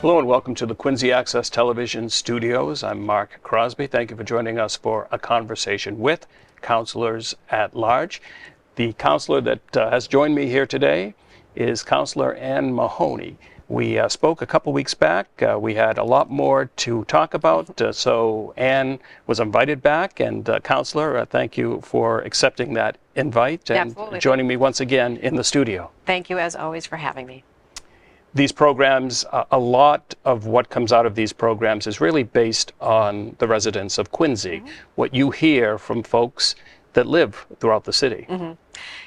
Hello and welcome to the Quincy Access Television studios. I'm Mark Crosby. Thank you for joining us for a conversation with councillors at large. The councillor that has joined me here today is Councillor Ann Mahoney. We spoke a couple weeks back. We had a lot more to talk about, so Ann was invited back. And Councillor, thank you for accepting that invite and Absolutely. joining me once again in the studio. Thank you, as always, for having me. These programs, a lot of what comes out of these programs is really based on the residents of Quincy, what you hear from folks that live throughout the city.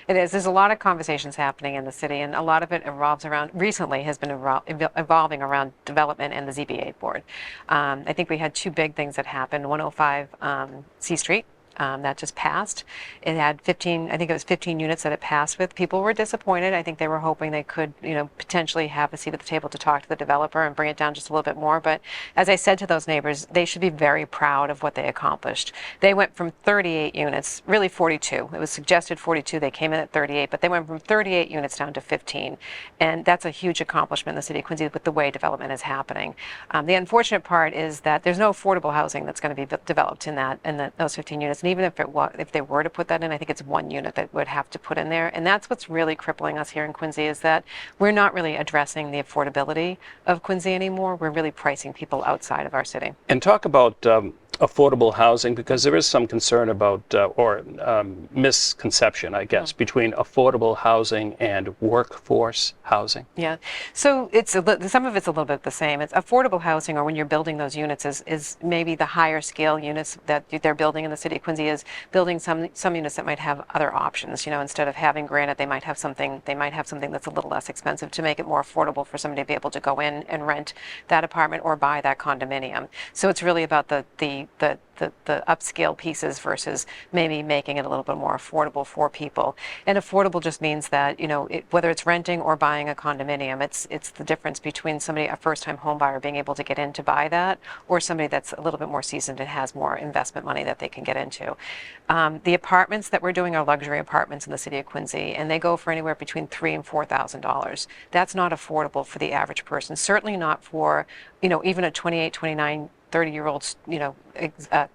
It is. There's a lot of conversations happening in the city, and a lot of it recently has been evolving around development and the ZBA board. I think we had two big things that happened. 105 C Street. That just passed. It had 15, I think it was 15 units that it passed with. People were disappointed. I think they were hoping they could, potentially have a seat at the table to talk to the developer and bring it down just a little bit more. But as I said to those neighbors, they should be very proud of what they accomplished. They went from 38 units, really 42. It was suggested 42. They came in at 38, but they went from 38 units down to 15. And that's a huge accomplishment in the city of Quincy with the way development is happening. The unfortunate part is that there's no affordable housing that's going to be developed in those 15 units. And even if they were to put that in, I think it's one unit that would have to put in there. And that's what's really crippling us here in Quincy, is that we're not really addressing the affordability of Quincy anymore. We're really pricing people outside of our city. And talk about affordable housing, because there is some concern about, misconception, I guess, between affordable housing and workforce housing. Yeah, so some of it's a little bit the same. It's affordable housing, or when you're building those units, is maybe the higher scale units that they're building in the city of Quincy, is building some units that might have other options. Instead of having granite, they might have something that's a little less expensive to make it more affordable for somebody to be able to go in and rent that apartment or buy that condominium. So it's really about the upscale pieces versus maybe making it a little bit more affordable for people. And affordable just means that, whether it's renting or buying a condominium, it's the difference between a first-time home buyer being able to get in to buy that, or somebody that's a little bit more seasoned and has more investment money that they can get into. The apartments that we're doing are luxury apartments in the city of Quincy, and they go for anywhere between $3,000 and $4,000. That's not affordable for the average person. Certainly not for, even a 28, 29, 30-year-old,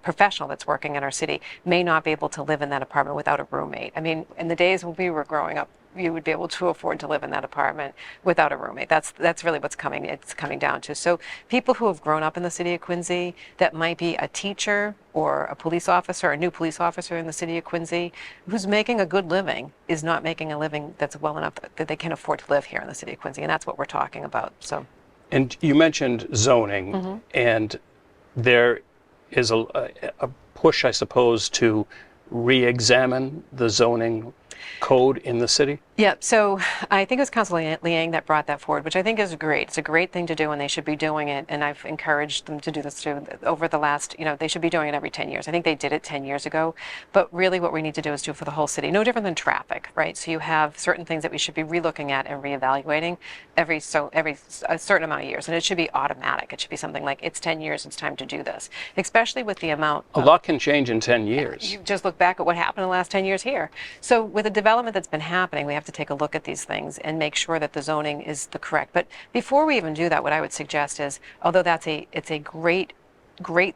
professional that's working in our city may not be able to live in that apartment without a roommate. I mean, in the days when we were growing up, you would be able to afford to live in that apartment without a roommate. That's really what's coming down to. So people who have grown up in the city of Quincy, that might be a teacher or a police officer, a new police officer in the city of Quincy, who's making a good living, is not making a living that's well enough that they can afford to live here in the city of Quincy. And that's what we're talking about. So. And you mentioned zoning, and there is a push, I suppose, to re-examine the zoning code in the city? Yeah, so I think it was Councilor Liang that brought that forward, which I think is great. It's a great thing to do, and they should be doing it. And I've encouraged them to do this too over the last, they should be doing it every 10 years. I think they did it 10 years ago. But really what we need to do is do it for the whole city. No different than traffic, right? So you have certain things that we should be relooking at and reevaluating every a certain amount of years. And it should be automatic. It should be something like, it's 10 years, it's time to do this. Especially with the amount. A lot can change in 10 years. You just look back at what happened in the last 10 years here. So with the development that's been happening, we have to take a look at these things and make sure that the zoning is the correct. But before we even do that, what I would suggest is, although it's a great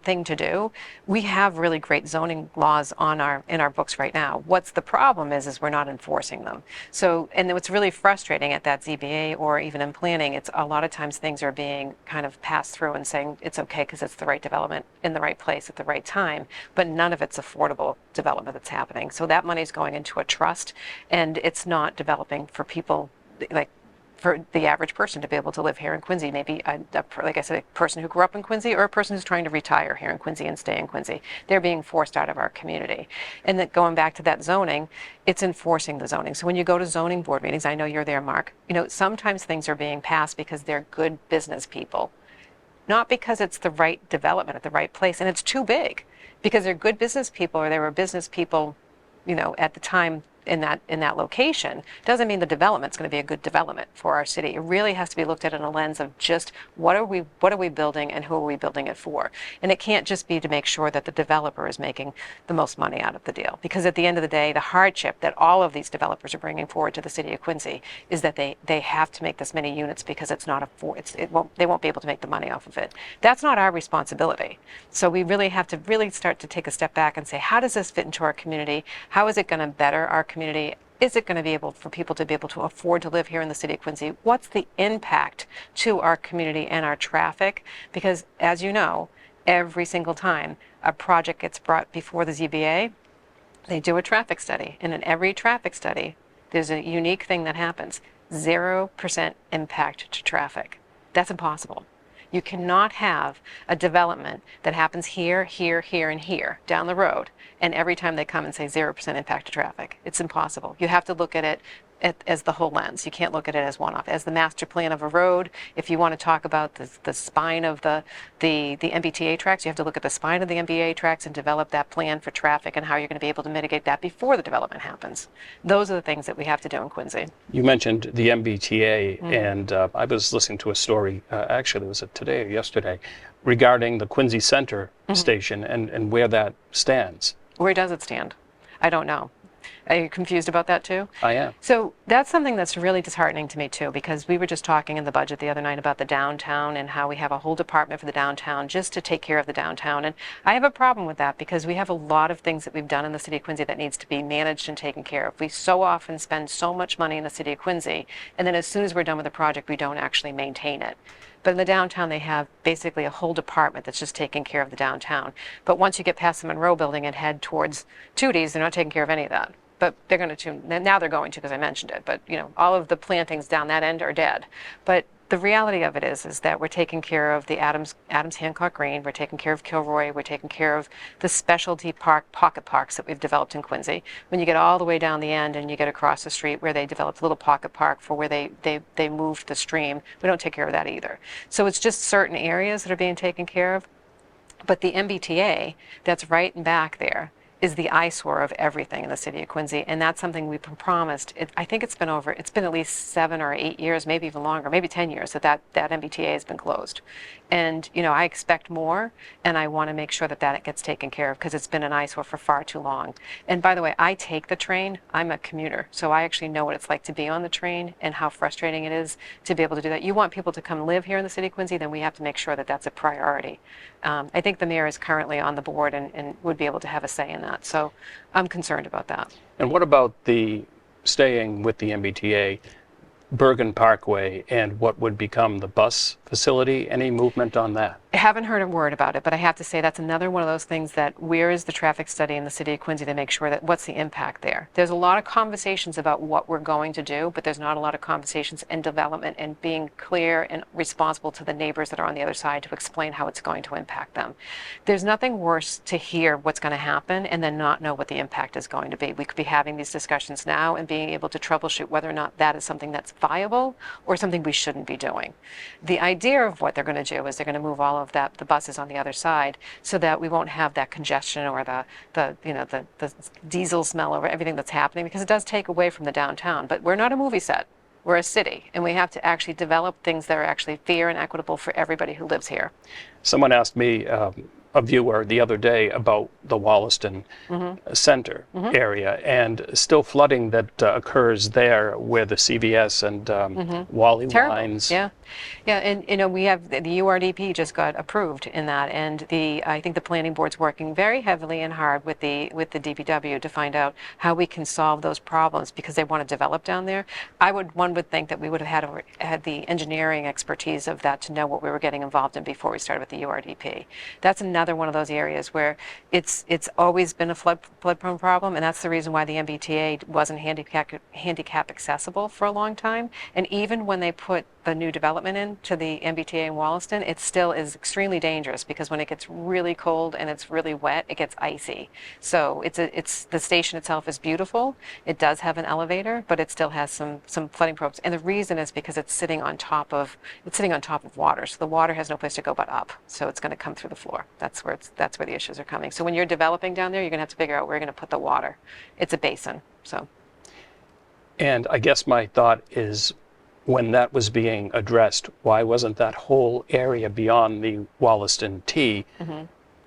thing to do, we have really great zoning laws in our books right now. What's the problem is we're not enforcing them. So, and what's really frustrating at that ZBA or even in planning, it's a lot of times things are being kind of passed through and saying it's okay because it's the right development in the right place at the right time, but none of it's affordable development that's happening. So that money's going into a trust, and it's not developing for people like for the average person to be able to live here in Quincy. Maybe, like I said, a person who grew up in Quincy, or a person who's trying to retire here in Quincy and stay in Quincy. They're being forced out of our community. And that going back to that zoning, it's enforcing the zoning. So when you go to zoning board meetings, I know you're there, Mark, sometimes things are being passed because they're good business people, not because it's the right development at the right place. And it's too big because they're good business people, or they were business people, at the time in that location doesn't mean the development's going to be a good development for our city. It really has to be looked at in a lens of just what are we building and who are we building it for? And it can't just be to make sure that the developer is making the most money out of the deal, because at the end of the day, the hardship that all of these developers are bringing forward to the city of Quincy is that they have to make this many units because it's not they won't be able to make the money off of it. That's not our responsibility. So we really have to really start to take a step back and say, how does this fit into our community? How is it going to better our community? Is it going to be able for people to be able to afford to live here in the city of Quincy? What's the impact to our community and our traffic? Because as you know, every single time a project gets brought before the ZBA, they do a traffic study. And in every traffic study, there's a unique thing that happens. 0% impact to traffic. That's impossible. You cannot have a development that happens here, here, here, and here down the road, and every time they come and say 0% impact to traffic. It's impossible. You have to look at it as the whole lens. You can't look at it as one-off. As the master plan of a road, if you want to talk about the spine of the MBTA tracks, you have to look at the spine of the MBTA tracks and develop that plan for traffic and how you're going to be able to mitigate that before the development happens. Those are the things that we have to do in Quincy. You mentioned the MBTA, and I was listening to a story, actually, was it today or yesterday, regarding the Quincy Center station and where that stands. Where does it stand? I don't know. Are you confused about that too? I am. So that's something that's really disheartening to me too, because we were just talking in the budget the other night about the downtown and how we have a whole department for the downtown just to take care of the downtown. And I have a problem with that because we have a lot of things that we've done in the city of Quincy that needs to be managed and taken care of. We so often spend so much money in the city of Quincy, and then as soon as we're done with the project, we don't actually maintain it. But in the downtown, they have basically a whole department that's just taking care of the downtown. But once you get past the Monroe building and head towards Tooties, they're not taking care of any of that. But they're going to, now they're going to, because I mentioned it. But, you know, all of the plantings down that end are dead. But the reality of it is that we're taking care of the Adams Hancock Green, we're taking care of Kilroy, we're taking care of the specialty pocket parks that we've developed in Quincy. When you get all the way down the end and you get across the street where they developed a little pocket park for where they moved the stream, we don't take care of that either. So it's just certain areas that are being taken care of. But the MBTA that's right and back there is the eyesore of everything in the city of Quincy, and that's something we've been promised. I think it's been at least 7 or 8 years, maybe even longer, maybe 10 years that MBTA has been closed. And, you know, I expect more, and I want to make sure that gets taken care of because it's been an eyesore for far too long. And by the way, I take the train. I'm a commuter, so I actually know what it's like to be on the train and how frustrating it is to be able to do that. You want people to come live here in the city of Quincy, then we have to make sure that that's a priority. I think the mayor is currently on the board and would be able to have a say in that. So I'm concerned about that. And what about staying with the MBTA, Bergen Parkway, and what would become the bus facility? Any movement on that? I haven't heard a word about it, but I have to say that's another one of those things that where is the traffic study in the city of Quincy to make sure that what's the impact there? There's a lot of conversations about what we're going to do, but there's not a lot of conversations and development and being clear and responsible to the neighbors that are on the other side to explain how it's going to impact them. There's nothing worse to hear what's going to happen and then not know what the impact is going to be. We could be having these discussions now and being able to troubleshoot whether or not that is something that's viable or something we shouldn't be doing. The idea of what they're going to do is they're going to move all of the buses on the other side so that we won't have that congestion or the diesel smell over everything that's happening, because it does take away from the downtown. But we're not a movie set. We're a city, and we have to actually develop things that are actually fair and equitable for everybody who lives here. Someone asked me, a viewer the other day, about the Wollaston Center area and still flooding that occurs there where the CVS and Wally Terrible. Wines. Yeah, and you know we have the URDP just got approved in that, and I think the planning board's working very heavily and hard with the DPW to find out how we can solve those problems because they want to develop down there. One would think that we would have had the engineering expertise of that to know what we were getting involved in before we started with the URDP. That's another one of those areas where it's always been a flood-prone problem, and that's the reason why the MBTA wasn't handicap accessible for a long time. And even when they put the new development into the MBTA in Wollaston, it still is extremely dangerous because when it gets really cold and it's really wet, it gets icy. So the station itself is beautiful. It does have an elevator, but it still has some flooding problems. And the reason is because it's sitting on top of water. So the water has no place to go but up. So it's going to come through the floor. That's where the issues are coming. So when you're developing down there, you're going to have to figure out where you're going to put the water. It's a basin. So And I guess my thought is, when that was being addressed, why wasn't that whole area beyond the Wollaston T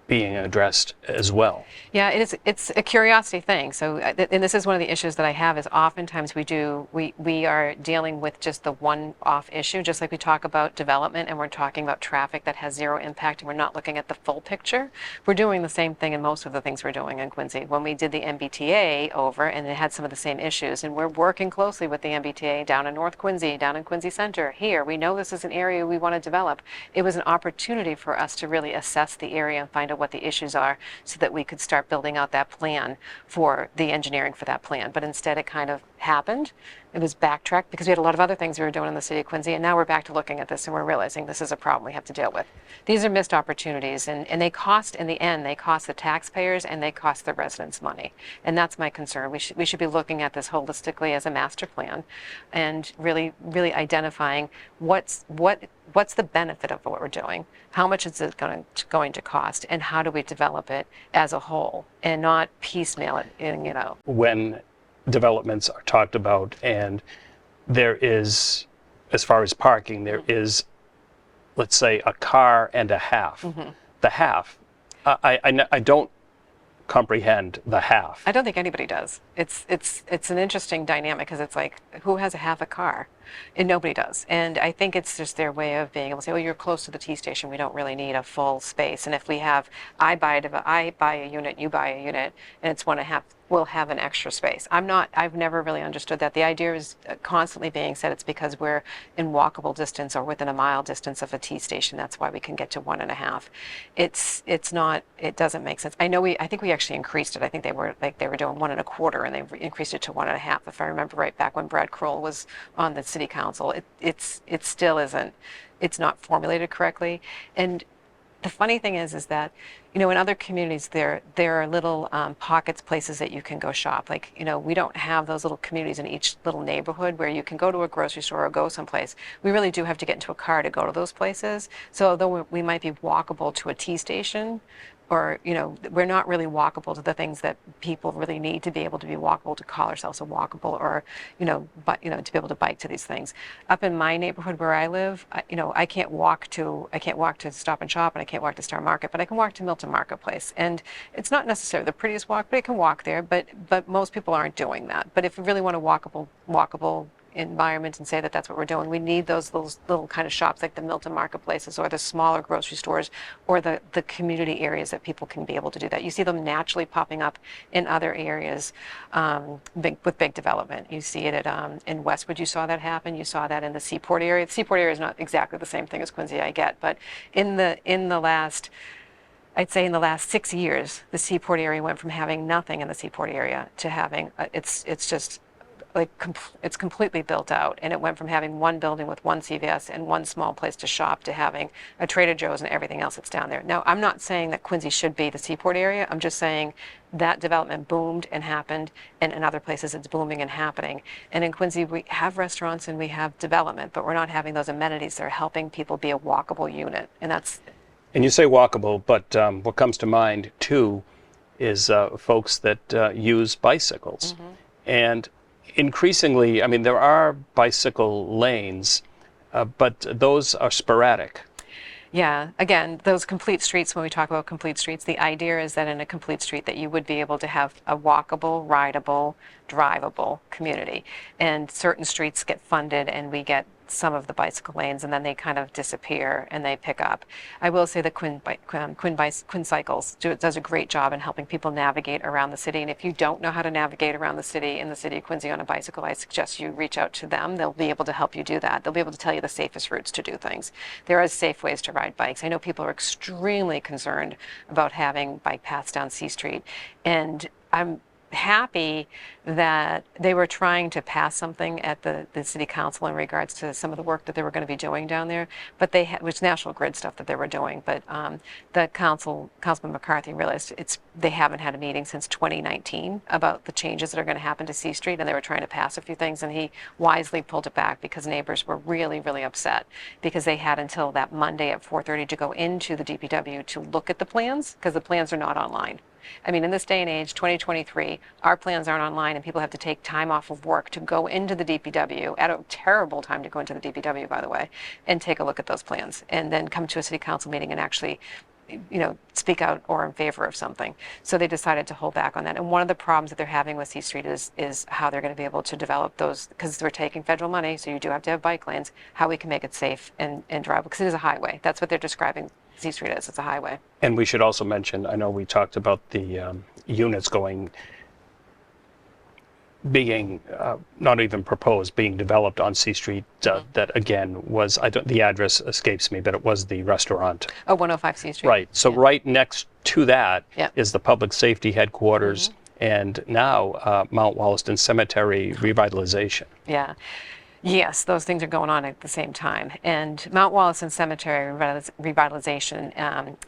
being addressed as well? Yeah, it's a curiosity thing. So, and this is one of the issues that I have is oftentimes we are dealing with just the one-off issue, just like we talk about development and we're talking about traffic that has zero impact and we're not looking at the full picture. We're doing the same thing in most of the things we're doing in Quincy. When we did the MBTA over and it had some of the same issues, and we're working closely with the MBTA down in North Quincy, down in Quincy Center. Here, we know this is an area we want to develop. It was an opportunity for us to really assess the area and find out what the issues are so that we could start building out that plan for the engineering for that plan. But instead it kind of happened. It was backtracked because we had a lot of other things we were doing in the city of Quincy, and now we're back to looking at this and we're realizing this is a problem we have to deal with. These are missed opportunities, and they cost, in the end, they cost the taxpayers and they cost the residents money. And that's my concern. We should be looking at this holistically as a master plan and really identifying what's the benefit of what we're doing, how much is it going to cost, and how do we develop it as a whole and not piecemeal it in, When developments are talked about and there is, as far as parking, there is, let's say, a car and a half. The half, I don't comprehend the half. I don't think anybody does. It's an interesting dynamic because it's like, who has a half a car? And nobody does. And I think it's just their way of being able to say, well, you're close to the T station. We don't really need a full space. And if we have, I buy a unit, you buy a unit, and it's 1.5, we'll have an extra space. I've never really understood that. The idea is constantly being said it's because we're in walkable distance or within a mile distance of a T station. That's why we can get to 1.5. It's not, it doesn't make sense. I think we actually increased it. I think they were doing 1.25 and they increased it to 1.5. If I remember right, back when Brad Kroll was on the city council, it still isn't, it's not formulated correctly. And the funny thing is that, in other communities there are little pockets, places that you can go shop. Like, we don't have those little communities in each little neighborhood where you can go to a grocery store or go someplace. We really do have to get into a car to go to those places. So although we might be walkable to a T station, or, we're not really walkable to the things that people really need to be able to be walkable, to call ourselves a walkable, or, to be able to bike to these things. Up in my neighborhood where I live, I can't walk to Stop and Shop, and I can't walk to Star Market, but I can walk to Milton Marketplace. And it's not necessarily the prettiest walk, but I can walk there, but most people aren't doing that. But if we really want a walkable environment and say that that's what we're doing, we need those little kind of shops like the Milton Marketplaces or the smaller grocery stores or the community areas that people can be able to do that. You see them naturally popping up in other areas with big development. You see it in Westwood. You saw that happen. You saw that in the Seaport area. The Seaport area is not exactly the same thing as Quincy, I get, but in the last, I'd say in the last 6 years, the Seaport area went from having nothing in the Seaport area to having it's just like it's completely built out, and it went from having one building with one CVS and one small place to shop to having a Trader Joe's and everything else that's down there. Now, I'm not saying that Quincy should be the Seaport area. I'm just saying that development boomed and happened, and in other places it's booming and happening. And in Quincy, we have restaurants and we have development, but we're not having those amenities that are helping people be a walkable unit. And you say walkable, but what comes to mind too is folks that use bicycles. And increasingly, I mean, there are bicycle lanes, but those are sporadic. Yeah, again, those complete streets, when we talk about complete streets, the idea is that in a complete street that you would be able to have a walkable, rideable, drivable community. And certain streets get funded and we get some of the bicycle lanes, and then they kind of disappear and they pick up. I will say that Quinn Cycles does a great job in helping people navigate around the city. And if you don't know how to navigate around the city in the city of Quincy on a bicycle, I suggest you reach out to them. They'll be able to help you do that. They'll be able to tell you the safest routes to do things. There are safe ways to ride bikes. I know people are extremely concerned about having bike paths down C Street, and I'm happy that they were trying to pass something at the city council in regards to some of the work that they were going to be doing down there, but which National Grid stuff that they were doing, but the Councilman McCarthy realized they haven't had a meeting since 2019 about the changes that are going to happen to C Street, and they were trying to pass a few things, and he wisely pulled it back because neighbors were really, really upset because they had until that Monday at 4:30 to go into the DPW to look at the plans, because the plans are not online. I mean, in this day and age, 2023, our plans aren't online and people have to take time off of work to go into the DPW at a terrible time to go into the DPW, by the way, and take a look at those plans and then come to a city council meeting and actually speak out or in favor of something. So they decided to hold back on that. And one of the problems that they're having with C Street is how they're going to be able to develop those, because we're taking federal money, so you do have to have bike lanes, how we can make it safe and drivable, because it is a highway. That's what they're describing C Street as. It's a highway. And we should also mention, I know we talked about the units being not even proposed, being developed on C Street. That again was, the address escapes me, but it was the restaurant. Oh, 105 C Street. Right. So right next to that Yeah. is the public safety headquarters, and now Mount Wollaston Cemetery revitalization. Yeah. Yes, those things are going on at the same time. And Mount Wollaston Cemetery revitalization,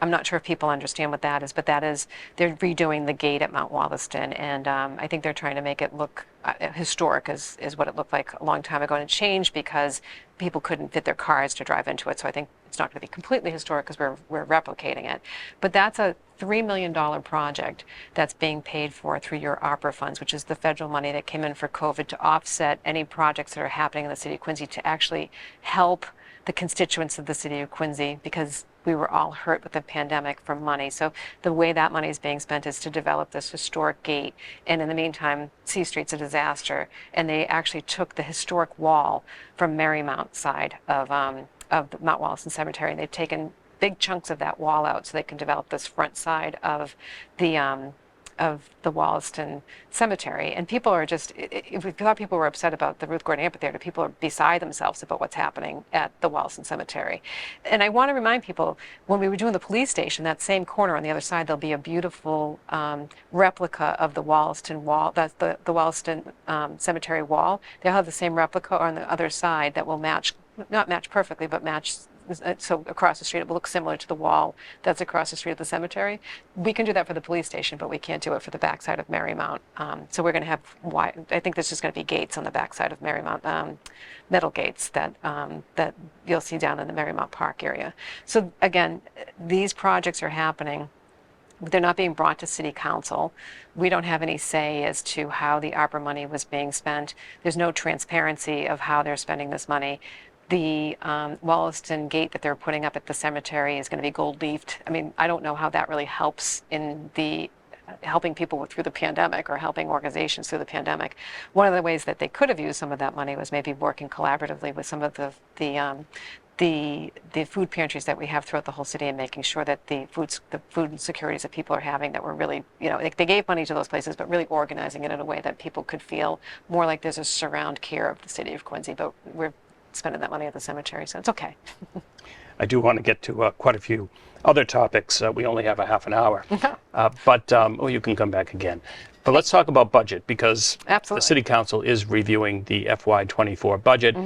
I'm not sure if people understand what that is, but that is, they're redoing the gate at Mount Wollaston, and I think they're trying to make it look historic, is what it looked like a long time ago. And it changed because people couldn't fit their cars to drive into it. So I think it's not going to be completely historic because we're replicating it. But that's a $3 million project that's being paid for through your ARPA funds, which is the federal money that came in for COVID to offset any projects that are happening in the city of Quincy to actually help the constituents of the city of Quincy, because we were all hurt with the pandemic for money. So the way that money is being spent is to develop this historic gate. And in the meantime, C Street's a disaster. And they actually took the historic wall from Marymount side of the Mount Wollaston Cemetery, and they've taken big chunks of that wall out so they can develop this front side of the Wollaston Cemetery. And people are just, if we thought people were upset about the Ruth Gordon Amphitheater, people are beside themselves about what's happening at the Wollaston Cemetery. And I want to remind people, when we were doing the police station, that same corner on the other side, there'll be a beautiful replica of the Wollaston wall. That's the Wollaston Cemetery wall. They'll have the same replica on the other side that will match, not match perfectly, but match. So across the street, it will look similar to the wall that's across the street of the cemetery. We can do that for the police station, but we can't do it for the backside of Marymount. So we're going to have, I think there's just going to be gates on the backside of Marymount, metal gates that you'll see down in the Marymount Park area. So again, these projects are happening. They're not being brought to City Council. We don't have any say as to how the ARPA money was being spent. There's no transparency of how they're spending this money. The Wollaston gate that they're putting up at the cemetery is going to be gold leafed. I mean, I don't know how that really helps in the helping people through the pandemic or helping organizations through the pandemic. One of the ways that they could have used some of that money was maybe working collaboratively with some of the food pantries that we have throughout the whole city, and making sure that the food insecurities that people are having, that were really, they gave money to those places, but really organizing it in a way that people could feel more like there's a surround care of the city of Quincy. But we're spending that money at the cemetery, so it's okay. I do want to get to quite a few other topics. We only have a half an hour, but you can come back again. But let's talk about budget, because Absolutely. The City Council is reviewing the FY24 budget.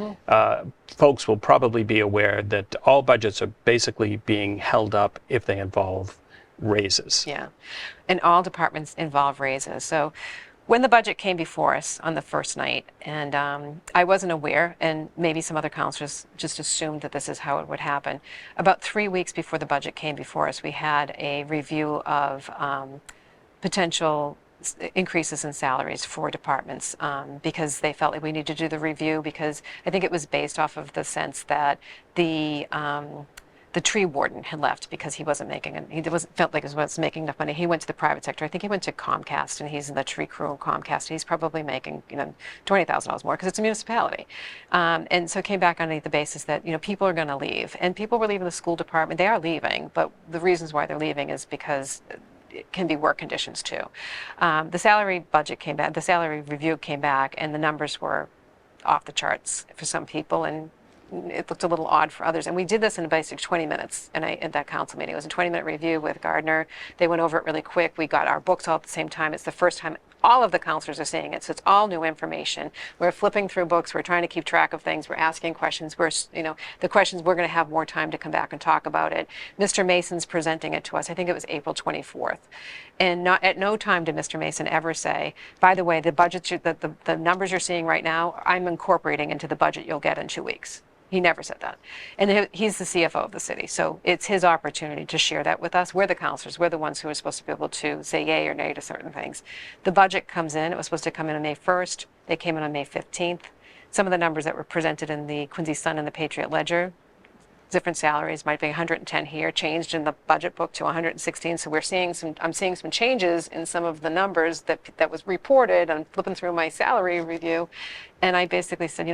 Folks will probably be aware that all budgets are basically being held up if they involve raises. Yeah, and all departments involve raises. So when the budget came before us on the first night, and I wasn't aware, and maybe some other councilors just assumed that this is how it would happen. About 3 weeks before the budget came before us, we had a review of potential increases in salaries for departments, because they felt like we needed to do the review, because I think it was based off of the sense that the tree warden had left because he wasn't making, felt like he wasn't making enough money. He went to the private sector. I think he went to Comcast, and he's in the tree crew of Comcast. He's probably making, $20,000 more because it's a municipality. And so it came back underneath the basis that, people are going to leave, and people were leaving the school department. They are leaving, but the reasons why they're leaving is because it can be work conditions too. The salary budget came back, the salary review came back, and the numbers were off the charts for some people, and it looked a little odd for others. And we did this in a basic 20 minutes at that council meeting. It was a 20-minute review with Gardner. They went over it really quick. We got our books all at the same time. It's the first time all of the councilors are seeing it, so it's all new information. We're flipping through books. We're trying to keep track of things. We're asking questions. The questions, we're going to have more time to come back and talk about it. Mr. Mason's presenting it to us. I think it was April 24th. And at no time did Mr. Mason ever say, by the way, the budgets, the numbers you're seeing right now, I'm incorporating into the budget you'll get in 2 weeks. He never said that. And he's the CFO of the city, so it's his opportunity to share that with us. We're the counselors. We're the ones who are supposed to be able to say yay or nay to certain things. The budget comes in. It was supposed to come in on May 1st. They came in on May 15th. Some of the numbers that were presented in the Quincy Sun and the Patriot Ledger, different salaries, might be 110 here, changed in the budget book to 116. So I'm seeing some changes in some of the numbers that was reported. I'm flipping through my salary review, and I basically said,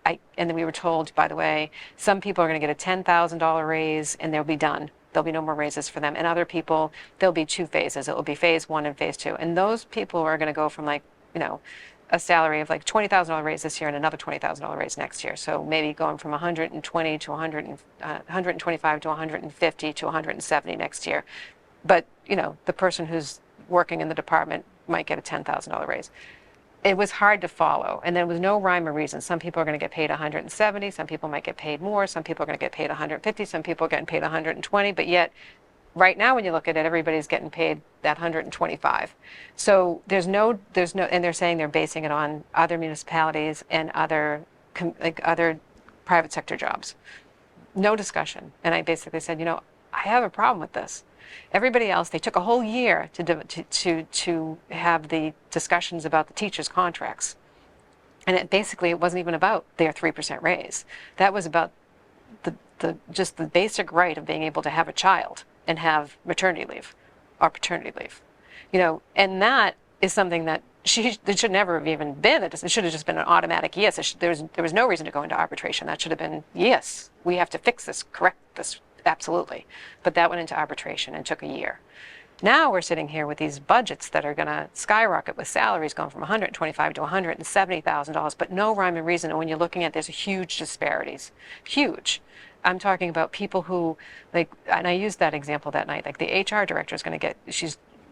and then we were told, by the way, some people are going to get a $10,000 raise and they'll be done. There'll be no more raises for them. And other people, there'll be two phases. It will be phase one and phase two. And those people are going to go from a salary of like $20,000 raise this year and another $20,000 raise next year. So maybe going from 120 to 125 to 150 to 170 next year. But, the person who's working in the department might get a $10,000 raise. It was hard to follow, and there was no rhyme or reason. Some people are going to get paid 170, some people might get paid more, some people are going to get paid 150, some people are getting paid 120, but yet right now when you look at it, everybody's getting paid that 125. So there's no, and they're saying they're basing it on other municipalities and other private sector jobs. No discussion. And I basically said, I have a problem with this. Everybody else, they took a whole year to have the discussions about the teachers' contracts. And it wasn't even about their 3% raise. That was about just the basic right of being able to have a child and have maternity leave or paternity leave. And that is something that it should never have even been. It should have just been an automatic yes. There was no reason to go into arbitration. That should have been, yes, we have to fix this, correct this. Absolutely. But that went into arbitration and took a year. Now we're sitting here with these budgets that are going to skyrocket with salaries going from $125,000 to $170,000, but no rhyme or reason. And when you're looking at, there's huge disparities, huge. I'm talking about people who, and I used that example that night, like the HR director is going to get,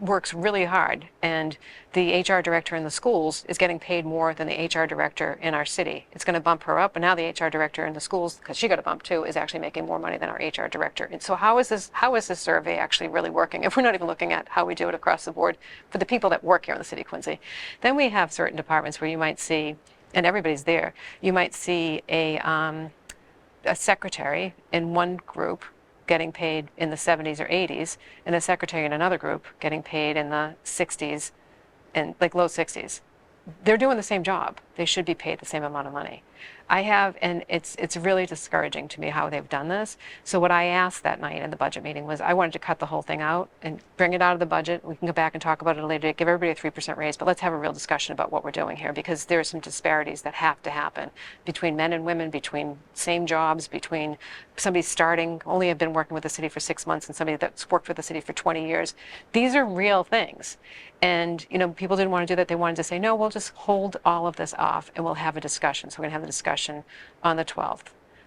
works really hard, and the HR director in the schools is getting paid more than the HR director in our city. It's going to bump her up, and now the HR director in the schools, because she got a bump too, is actually making more money than our HR director. And so how is this survey actually really working if we're not even looking at how we do it across the board for the people that work here in the city of Quincy? Then we have certain departments where you might see, and everybody's there, you might see a secretary in one group getting paid in the 70s or 80s, and a secretary in another group getting paid in the 60s and low 60s. They're doing the same job. They should be paid the same amount of money. And it's really discouraging to me how they've done this. So what I asked that night in the budget meeting was I wanted to cut the whole thing out and bring it out of the budget. We can go back and talk about it later, give everybody a 3% raise, but let's have a real discussion about what we're doing here, because there are some disparities that have to happen between men and women, between same jobs, between somebody only have been working with the city for 6 months and somebody that's worked with the city for 20 years. These are real things. And, people didn't want to do that. They wanted to say, no, we'll just hold all of this off and we'll have a discussion. So we're going to have the discussion on the 12th.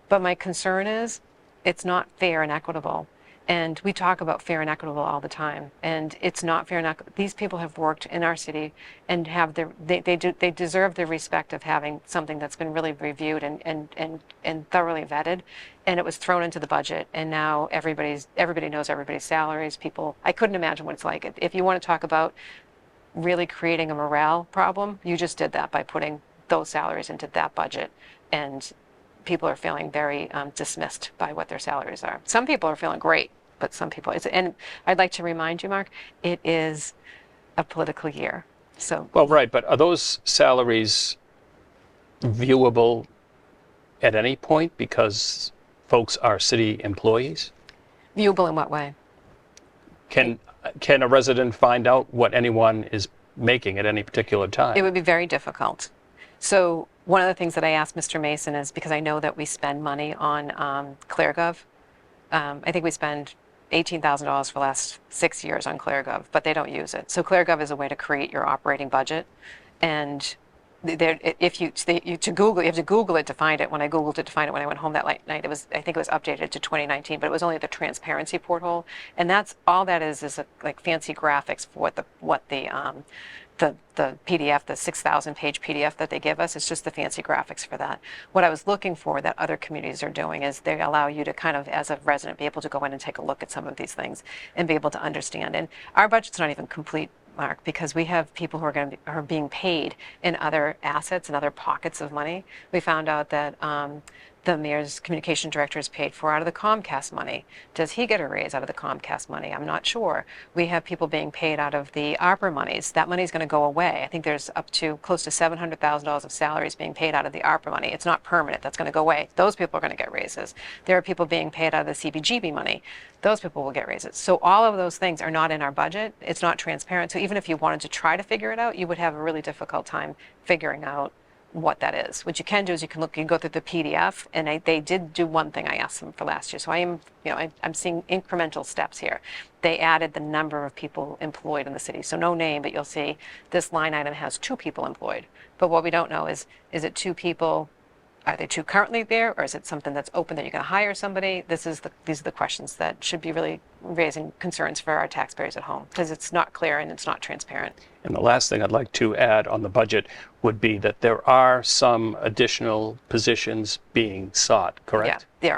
But my concern is it's not fair and equitable. And we talk about fair and equitable all the time. And it's not fair and equitable. These people have worked in our city and they deserve the respect of having something that's been really reviewed and thoroughly vetted. And it was thrown into the budget. And now everybody knows everybody's salaries. I couldn't imagine what it's like. If you want to talk about really creating a morale problem, you just did that by putting those salaries into that budget, and people are feeling very dismissed by what their salaries are. Some people are feeling great, but some people, and I'd like to remind you, Mark, it is a political year. So well, right, but are those salaries viewable at any point because folks are city employees? Viewable in what way? Can a resident find out what anyone is making at any particular time? It would be very difficult. So one of the things that I asked Mr. Mason is, because I know that we spend money on ClearGov. I think we spend $18,000 for the last 6 years on ClearGov, but they don't use it. So ClearGov is a way to create your operating budget. And if you to Google, you have to Google it to find it. When I Googled it to find it when I went home that night, I think it was updated to 2019, but it was only the transparency porthole, and that's all that is like fancy graphics for what the PDF, the 6,000 page PDF that they give us. It's just the fancy graphics for that. What I was looking for that other communities are doing is they allow you to kind of, as a resident, be able to go in and take a look at some of these things and be able to understand. And our budget's not even complete, Mark, because we have people who are being paid in other assets and other pockets of money. We found out that The mayor's communication director is paid for out of the Comcast money. Does he get a raise out of the Comcast money? I'm not sure. We have people being paid out of the ARPA monies. That money is going to go away. I think there's up to close to $700,000 of salaries being paid out of the ARPA money. It's not permanent. That's going to go away. Those people are going to get raises. There are people being paid out of the CBGB money. Those people will get raises. So all of those things are not in our budget. It's not transparent. So even if you wanted to try to figure it out, you would have a really difficult time figuring out what that is. What you can do is you can go through the PDF, and they did do one thing I asked them for last year. So I'm seeing incremental steps here. They added the number of people employed in the city. So no name, but you'll see this line item has 2 people employed. But what we don't know is it 2 people? Are they 2 currently there, or is it something that's open that you're going to hire somebody? These are the questions that should be really raising concerns for our taxpayers at home, because it's not clear and it's not transparent. And the last thing I'd like to add on the budget would be that there are some additional positions being sought, correct? Yeah, there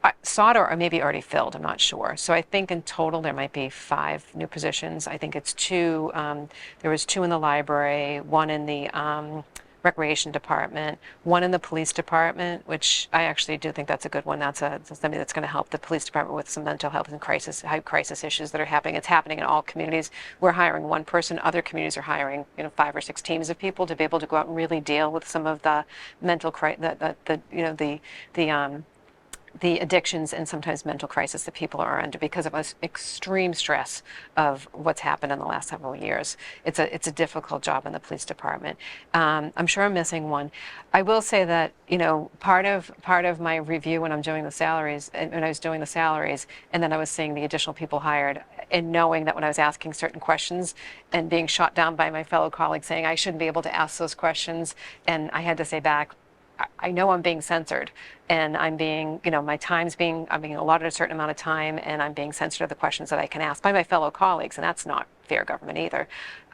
are. Sought or maybe already filled, I'm not sure. So I think in total there might be 5 new positions. I think it's 2, there was 2 in the library, 1 in the recreation department, 1 in the police department, which I actually do think that's a good one. That's something that's going to help the police department with some mental health and crisis issues that are happening. It's happening in all communities. We're hiring 1 person. Other communities are hiring 5 or 6 teams of people to be able to go out and really deal with some of the mental the addictions and sometimes mental crisis that people are under because of us extreme stress of what's happened in the last several years. It's a difficult job in the police department. I'm sure I'm missing one. I will say that part of my review when I'm doing the salaries, and when I was doing the salaries, and then I was seeing the additional people hired, and knowing that when I was asking certain questions and being shot down by my fellow colleagues saying I shouldn't be able to ask those questions, and I had to say back, I know I'm being censored, and I'm being, I'm being allotted a certain amount of time, and I'm being censored of the questions that I can ask by my fellow colleagues, and that's not fair government either.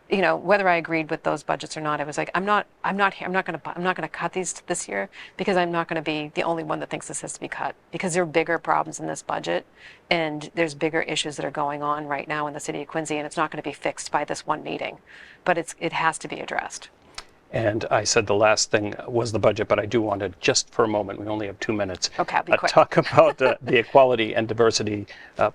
Whether I agreed with those budgets or not, I was like, I'm not going to cut these this year, because I'm not going to be the only one that thinks this has to be cut, because there are bigger problems in this budget, and there's bigger issues that are going on right now in the city of Quincy, and it's not going to be fixed by this one meeting, but it has to be addressed. And I said the last thing was the budget, but I do want to, just for a moment, we only have 2 minutes, Okay, I'll be quick. Talk about the equality and diversity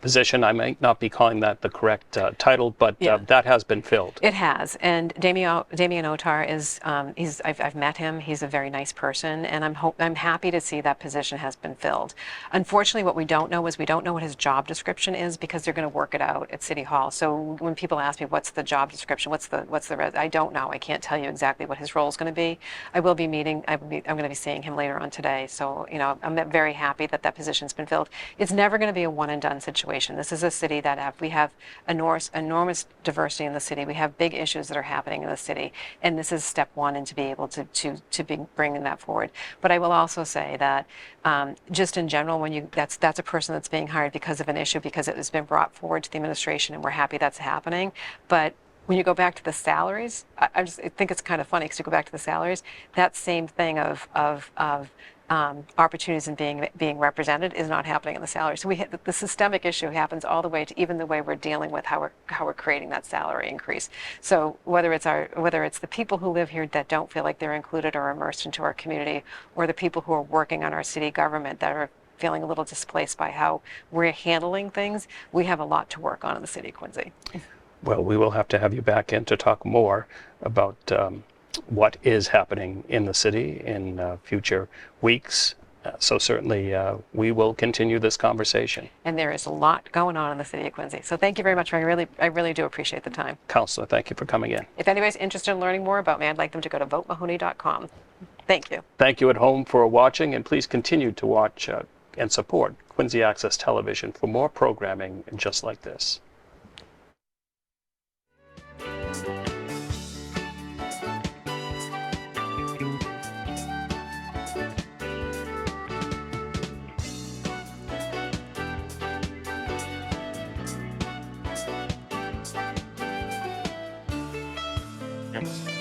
position. I might not be calling that the correct title, but Yeah. that has been filled. It has, and Damien Otar is I've met him. He's a very nice person, and I'm happy to see that position has been filled. Unfortunately, what we don't know is we don't know what his job description is, because they're going to work it out at City Hall. So when people ask me what's the job description, I don't know. I can't tell you exactly what his role is going to be. I will be meeting. I'm going to be seeing him later on today. So I'm very happy that position's been filled. It's never going to be a one and done situation. This is a city that we have enormous diversity in the city. We have big issues that are happening in the city, and this is step 1 and to be able to be bringing that forward. But I will also say that just in general, when that's a person that's being hired because of an issue, because it has been brought forward to the administration, and we're happy that's happening. But when you go back to the salaries, I think it's kind of funny, because you go back to the salaries, that same thing of opportunities and being represented is not happening in the salary. So the systemic issue happens all the way to even the way we're dealing with how we're creating that salary increase. So whether it's the people who live here that don't feel like they're included or immersed into our community, or the people who are working on our city government that are feeling a little displaced by how we're handling things, we have a lot to work on in the city of Quincy. Well, we will have to have you back in to talk more about what is happening in the city in future weeks. So certainly we will continue this conversation. And there is a lot going on in the city of Quincy. So thank you very much. I really do appreciate the time. Councillor, thank you for coming in. If anybody's interested in learning more about me, I'd like them to go to votemahoney.com. Thank you. Thank you at home for watching, and please continue to watch and support Quincy Access Television for more programming just like this. Yes.